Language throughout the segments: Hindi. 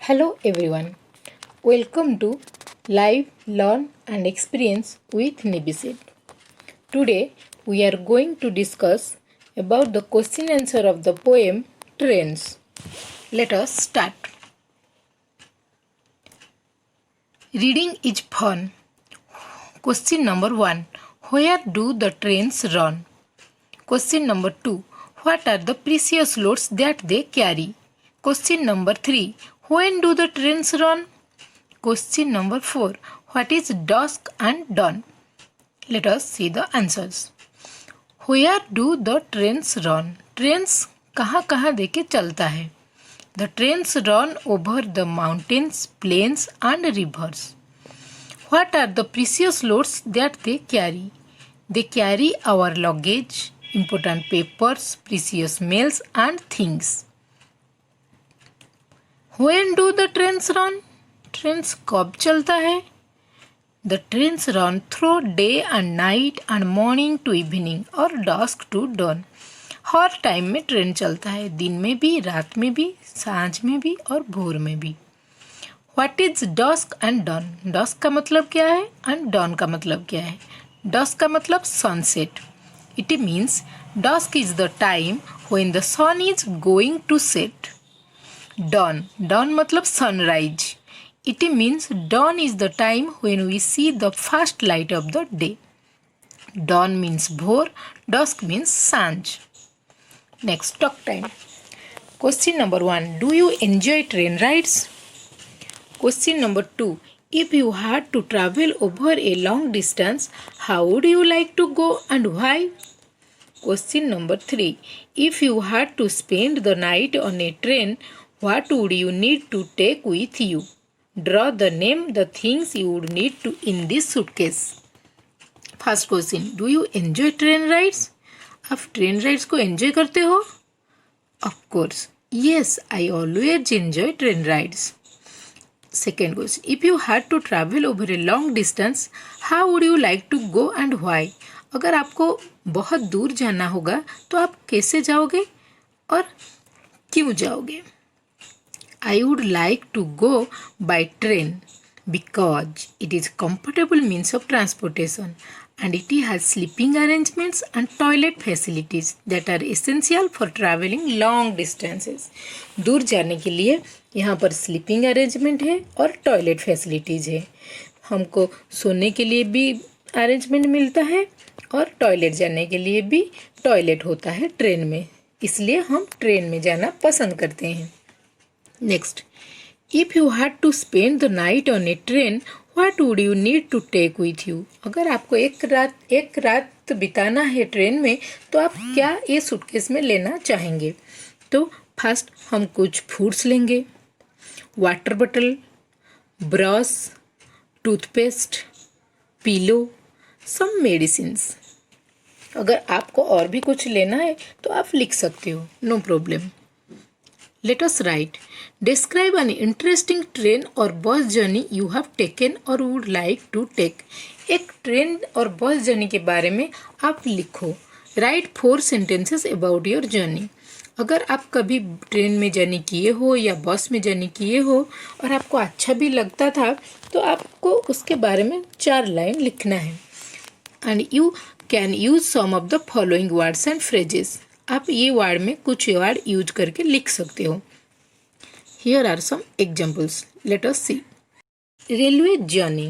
Hello everyone. Welcome to Live, Learn and Experience with Nibisit. Today we are going to discuss about the question answer of the poem Trains. Let us start. Reading is fun. Question number 1. Where do the trains run? Question number 2. What are the precious loads that they carry? Question number 3. When do the trains run? Question number 4. What is dusk and dawn? Let us see the answers. Where do the trains run? Trains कहाँ कहाँ देके चलता है? The trains run over the mountains, plains and rivers. What are the precious loads that they carry? They carry our luggage, important papers, precious mails and things. When do the trains run? Trains कब चलता है? The trains run through day and night and morning to evening और dusk to dawn. Her time में ट्रेन चलता है, दिन में भी, रात में भी, सांझ में भी और भोर में भी. What is dusk and dawn? Dusk का मतलब क्या है and dawn का मतलब क्या है? Dusk का मतलब sunset. It means dusk is the time when the sun is going to set. Dawn मतलब sunrise. It means dawn is the time when we see the first light of the day. Dawn means bhor, dusk means sanj. Next, talk time. Question number 1. Do you enjoy train rides? Question number 2. If you had to travel over a long distance, how would you like to go and why? Question number 3. If you had to spend the night on a train, what would you need to take with you? Draw the name the things you would need to in this suitcase. First question. Do you enjoy train rides? आप ट्रेन राइड्स को एंजॉय करते हो? Of course. Yes, I always enjoy train rides. Second question. If you had to travel over a long distance, how would you like to go and why? अगर आपको बहुत दूर जाना होगा तो आप कैसे जाओगे और क्यों जाओगे? I would like to go by train because it is comfortable means of transportation and it has sleeping arrangements and toilet facilities that are essential for traveling long distances. दूर जाने के लिए यहाँ पर स्लीपिंग अरेंजमेंट है और टॉयलेट फैसिलिटीज़ है. हमको सोने के लिए भी अरेंजमेंट मिलता है और टॉयलेट जाने के लिए भी टॉयलेट होता है ट्रेन में, इसलिए हम ट्रेन में जाना पसंद करते हैं. Next, if you had to spend the night on a train, what would you need to take with you? अगर आपको एक रात बिताना है ट्रेन में तो आप क्या ये सूटकेस में लेना चाहेंगे? तो फर्स्ट हम कुछ फूड्स लेंगे, water bottle, brush, toothpaste, pillow, some medicines. अगर आपको और भी कुछ लेना है तो आप लिख सकते हो, no problem. Let us write. Describe an interesting train or bus journey you have taken or would like to take. एक ट्रेन और बस जर्नी के बारे में आप लिखो. Write 4 sentences about your journey. अगर आप कभी ट्रेन में जर्नी किए हो या बस में जर्नी किए हो और आपको अच्छा भी लगता था तो आपको उसके बारे में 4 लाइन लिखना है. And you can use some of the following words and phrases. आप ये वर्ड में कुछ वर्ड यूज करके लिख सकते हो. Here are some examples. Let us see. Railway journey.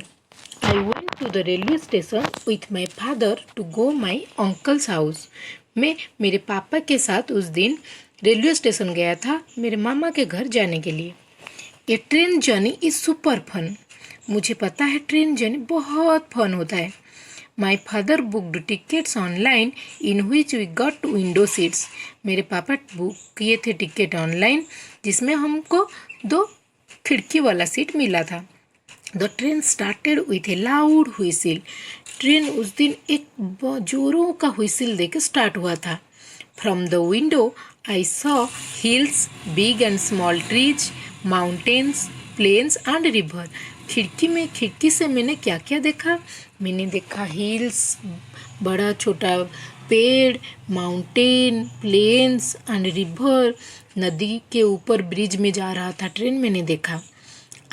I went to the railway station with my father to go my uncle's house. मैं मेरे पापा के साथ उस दिन रेलवे स्टेशन गया था मेरे मामा के घर जाने के लिए. ये train journey is super fun. मुझे पता है ट्रेन जर्नी बहुत फन होता है. My father booked tickets online in which we got window seats. मेरे पापा बुक किए थे टिकट ऑनलाइन जिसमें हमको 2 खिड़की वाला सीट मिला था. The train started with a loud whistle. Train उस दिन एक जोरों का व्हिसिल देके स्टार्ट हुआ था. From the window I saw hills, big and small trees, mountains, plains and river. खिड़की से मैंने क्या क्या देखा? मैंने देखा हिल्स, बड़ा छोटा पेड़, माउंटेन, प्लेन्स एंड रिवर, नदी के ऊपर ब्रिज में जा रहा था ट्रेन, मैंने देखा।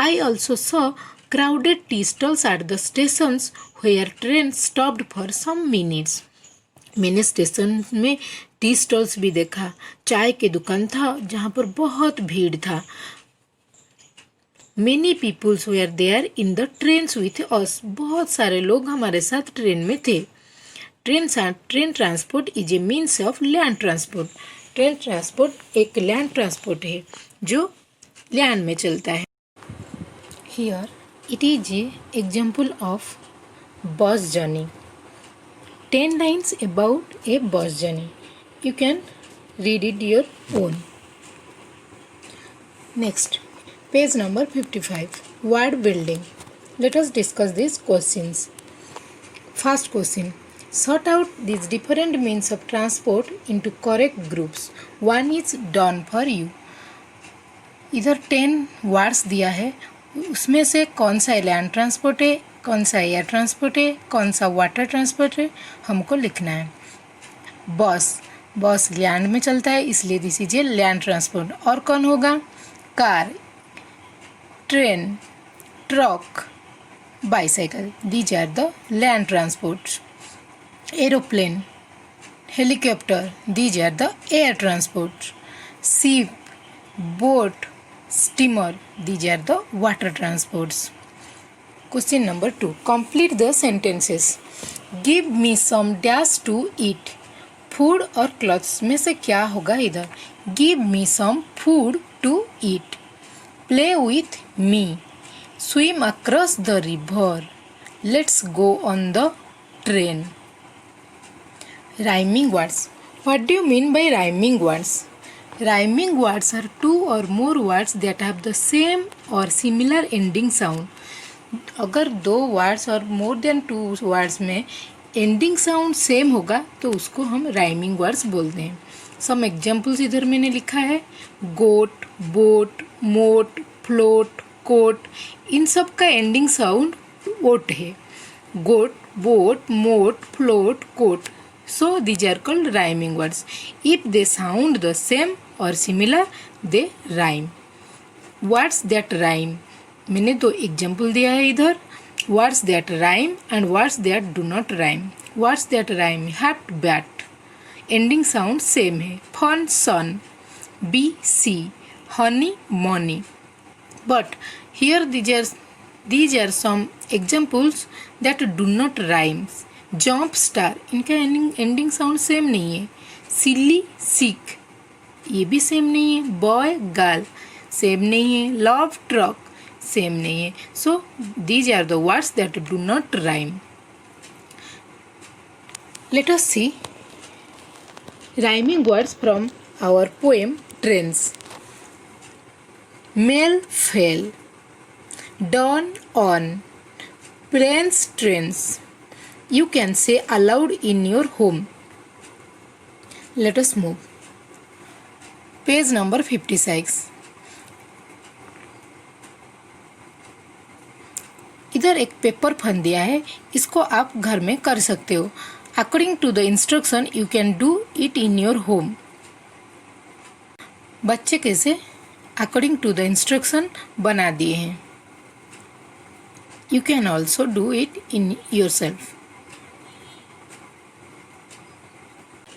I also saw crowded tea stalls at the stations where train stopped for some minutes. मैंने स्टेशन में टी स्टॉल्स भी देखा, चाय की दुकान था जहाँ पर बहुत भीड़ था। Many peoples were there in the trains with us. बहुत सारे लोग हमारे साथ ट्रेन में थे। Train transport is a means of land transport. Train transport एक लैंड ट्रांसपोर्ट है जो लैंड में चलता है। Here it is a example of bus journey. 10 lines about a bus journey. You can read it your own. Next, page number 55. Word building. Let us discuss these questions. First question. Sort out these different means of transport into correct groups. One is done for you. इधर 10 वर्ड्स दिया है, उसमें से कौन सा लैंड ट्रांसपोर्ट है, कौन सा एयर ट्रांसपोर्ट है, कौन सा वाटर ट्रांसपोर्ट है, हमको लिखना है। बस लैंड में चलता है, इसलिए this is a land transport. और कौन होगा? Car, train, truck, bicycle, these are the land transport. Aeroplane, helicopter, these are the air transport. Ship, boat, steamer, these are the water transports. Question number 2. Complete the sentences. Give me some dash to eat. Food और clothes में से क्या होगा इधर? Give me some food to eat. Play with me. Swim across the river. Let's go on the train. Rhyming words. What do you mean by rhyming words? Rhyming words are two or more words that have the same or similar ending sound. अगर दो वर्ड्स और मोर देन टू वर्ड्स में एंडिंग साउंड सेम होगा तो उसको हम राइमिंग वर्ड्स बोलते हैं। सम एग्जाम्पल्स इधर मैंने लिखा है। Goat, boat, moat, float, coat, इन सब का एंडिंग साउंड ओट है। Goat, boat, moat, float, coat. So these are called rhyming words. If they sound the same or similar, they rhyme. Words that rhyme. मैंने दो एग्जाम्पल दिया है इधर। Words that rhyme and words that do not rhyme. Words that rhyme. Hat, bat. Ending sound same है। Fun, sun. Bee, sea. Honey, money. But here these are some examples that do not rhyme. Jump star, इनका एंडिंग साउंड सेम नहीं है। सिली, सिक, ये भी सेम नहीं है। बॉय, गर्ल, सेम नहीं है। लव, ट्रक, सेम नहीं है। So these are the words that do not rhyme. Let us see rhyming words from our poem trains. Mail, fail, dawn, on, plains, trains. You can say aloud in your home. Let us move. Page number 56. इधर एक पेपर फन दिया है, इसको आप घर में कर सकते हो। According to the instruction, you can do it in your home. बच्चे कैसे according to the instruction बना दिए हैं। You can also do it in yourself.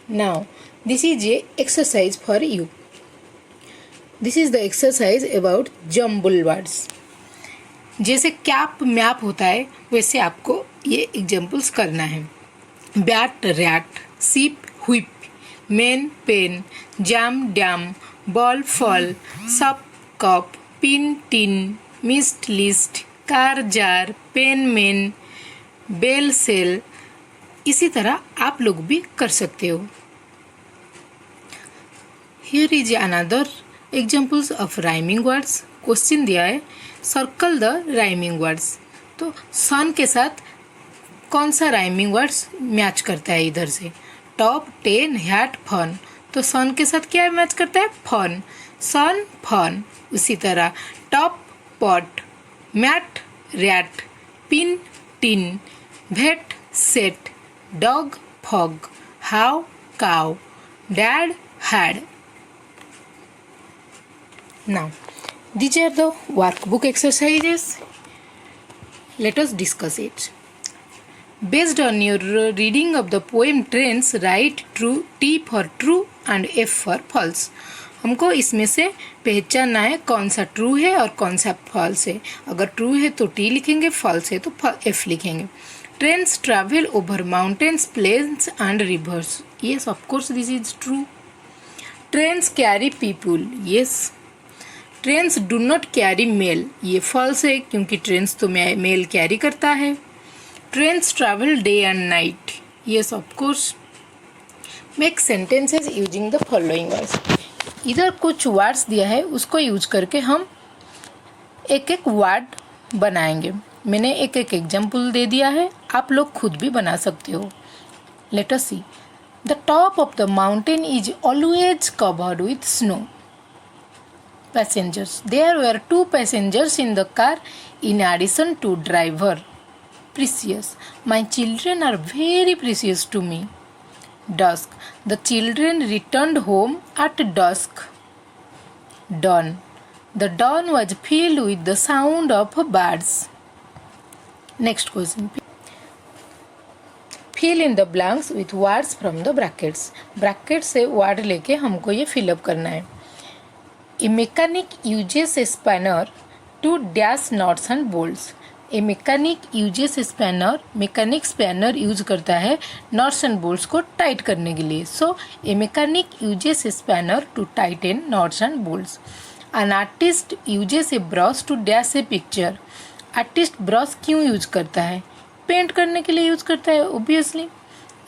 Now, this is a exercise for you. This is the exercise about jumble words. जैसे कैप मैप होता है वैसे आपको ये एग्जाम्पल्स करना है। Bat, rat, sip, whip, man, pen, jam, dam, ball, fall, sup, cup, pin, tin, mist, list, car, jar, pen, men, bell, sell. इसी तरह आप लोग भी कर सकते हो। Here is another examples of rhyming words. Question दिया है, सर्कल द राइमिंग वर्ड्स। तो सन के साथ कौन सा राइमिंग वर्ड्स मैच करता है इधर से? Top, ten, hat, fun. तो सन के साथ क्या मैच करता है? फन। Sun, fun. उसी तरह top, pot, mat, rat, pin, tin, bet, set, dog, fog, how, cow, dad, had. Now, these are the workbook exercises. Let us discuss it. Based on your reading of the poem Trains, write true, T for true and F for false. हमको इसमें से पहचानना है कौन सा ट्रू है और कौन सा फॉल्स है. अगर ट्रू है तो टी लिखेंगे, फॉल्स है तो एफ लिखेंगे. Trains travel over mountains, plains and rivers. Yes, of course this is true. Trains carry people. Yes. Trains do not carry mail. ये फॉल्स है क्योंकि ट्रेन्स तो मेल कैरी करता है. Trains travel day and night. Yes, of course. Make sentences using the following words. इधर कुछ वर्ड्स दिया है, उसको यूज करके हम एक एक वर्ड बनाएंगे. मैंने एक एक एग्जाम्पल दे दिया है, आप लोग खुद भी बना सकते हो. Let us see. The top of the mountain is always covered with snow. Passengers. There were 2 passengers in the car in addition to driver. Precious. My children are very precious to me. Dusk. The children returned home at dusk. Dawn. The dawn was filled with the sound of birds. Next question. Fill in the blanks with words from the brackets. Brackets से word लेके हमको ये fill up करना है. A mechanic uses a spanner to dash nuts and bolts. A mechanic uses spanner. Mechanic spanner use करता है नट्स एंड बोल्ट्स को टाइट करने के लिए. So a mechanic uses spanner to tighten nuts and bolts. An artist uses a brush to dash a picture. Artist brush क्यों यूज करता है? पेंट करने के लिए यूज करता है obviously.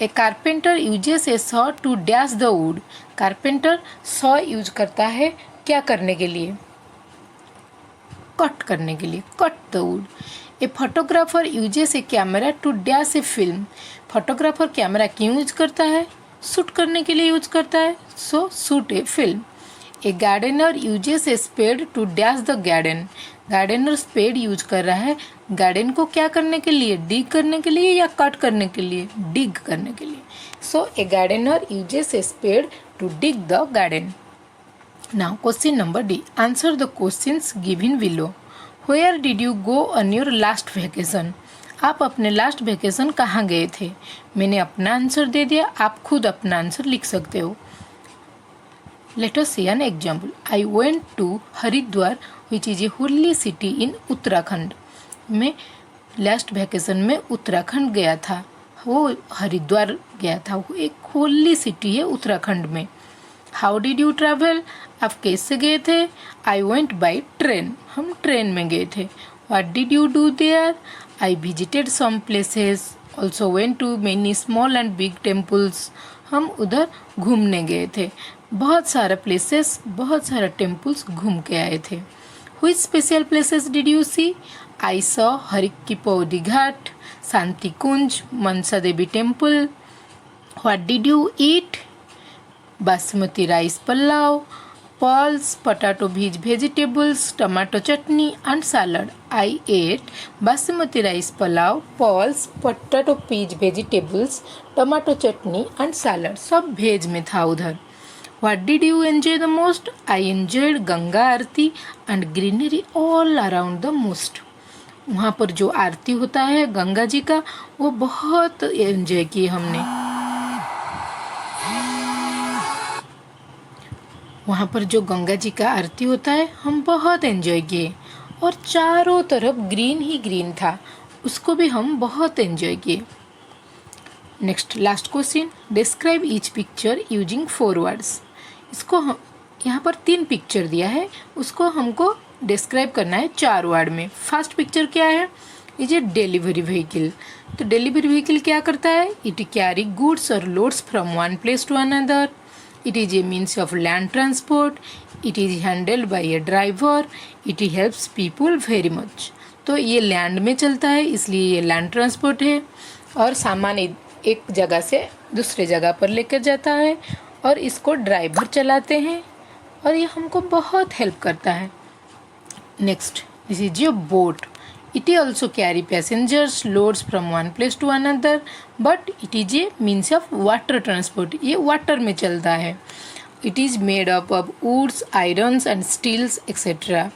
A carpenter uses a saw to dash the wood. Carpenter saw use करता है क्या करने के लिए? कट करने के लिए. Cut the wood. A photographer uses a camera to dash a film. Photographer camera क्यों यूज करता है? शूट करने के लिए यूज करता है. So shoot a film. A gardener uses a spade to dash the garden. Gardener spade use कर रहा है गार्डन को क्या करने के लिए? डिग करने के लिए या कट करने के लिए? डिग करने के लिए. So a gardener uses a spade to dig the garden. Now question number D. Answer the questions given below. Where did you go on your last vacation? आप अपने लास्ट वेकेशन कहाँ गए थे? मैंने अपना आंसर दे दिया, आप खुद अपना आंसर लिख सकते हो. Let us see an example. I went to Haridwar, which is a holy city in Uttarakhand. मैं लास्ट वेकेशन में उत्तराखंड गया था. वो हरिद्वार गया था. वो एक होली सिटी है उत्तराखंड में. How did you travel? आप कैसे गए थे? I went by train. हम ट्रेन में गए थे. What did you do there? I visited some places. Also went to many small and big temples. हम उधर घूमने गए थे. बहुत सारे प्लेसेस, बहुत सारे टेम्पल्स घूम के आए थे. Which special places did you see? I saw हरिक की Pauri ghat, Shanti Kunj, Mansa Devi temple. What did you eat? Basmati rice pulao, pearls, potato vegetables, tomato chutney and salad. I ate basmati rice palav, pearls, potato vegetables, tomato chutney and salad. सब भेज में था उधर. What did you enjoy the most? I enjoyed Ganga Aarti and greenery all around the most. वहाँ पर जो आरती होता है गंगा जी का, वो बहुत एंजॉय किए हमने. वहाँ पर जो गंगा जी का आरती होता है हम बहुत एंजॉय किए. और चारों तरफ ग्रीन ही ग्रीन था, उसको भी हम बहुत एंजॉय किए. Next last question. Describe each picture using 4 words. इसको हम यहाँ पर 3 पिक्चर दिया है, उसको हमको डिस्क्राइब करना है 4 वर्ड में. फर्स्ट पिक्चर क्या है? Is a delivery vehicle. तो डिलीवरी व्हीकल क्या करता है? इट कैरी गुड्स और loads from one place to another. It is a means of land transport. It is handled by a driver. It helps people very much. तो ये लैंड में चलता है इसलिए ये लैंड ट्रांसपोर्ट है. और सामान एक जगह से दूसरे जगह पर लेकर जाता है और इसको ड्राइवर चलाते हैं और ये हमको बहुत हेल्प करता है. Next, this is your boat. It also carry passengers, loads from one place to another, but it is a means of water transport. ये वाटर में चलता है. It is made up of woods, irons and steels etc.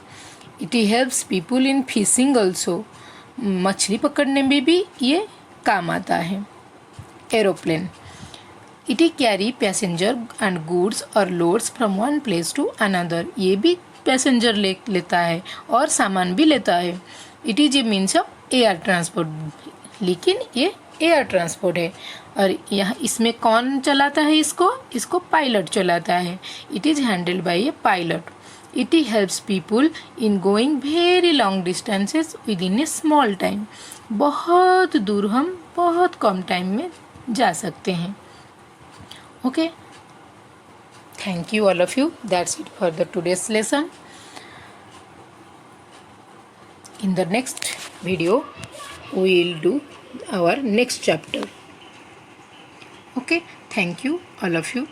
It helps people in fishing also. मछली पकड़ने में भी ये काम आता है. Aeroplane. It carry passenger and goods or loads from one place to another. ये भी पैसेंजर लेता है और सामान भी लेता है. It is a means of air transport. लेकिन ये एयर ट्रांसपोर्ट है. और यहाँ इसमें कौन चलाता है इसको पायलट चलाता है. It is handled by A pilot. It helps people in going very long distances with in A small time. बहुत दूर हम बहुत कम टाइम में जा सकते हैं. Okay, thank you all of you. That's it for the today's lesson. In the next video we will do our next chapter. Okay, thank you all of you.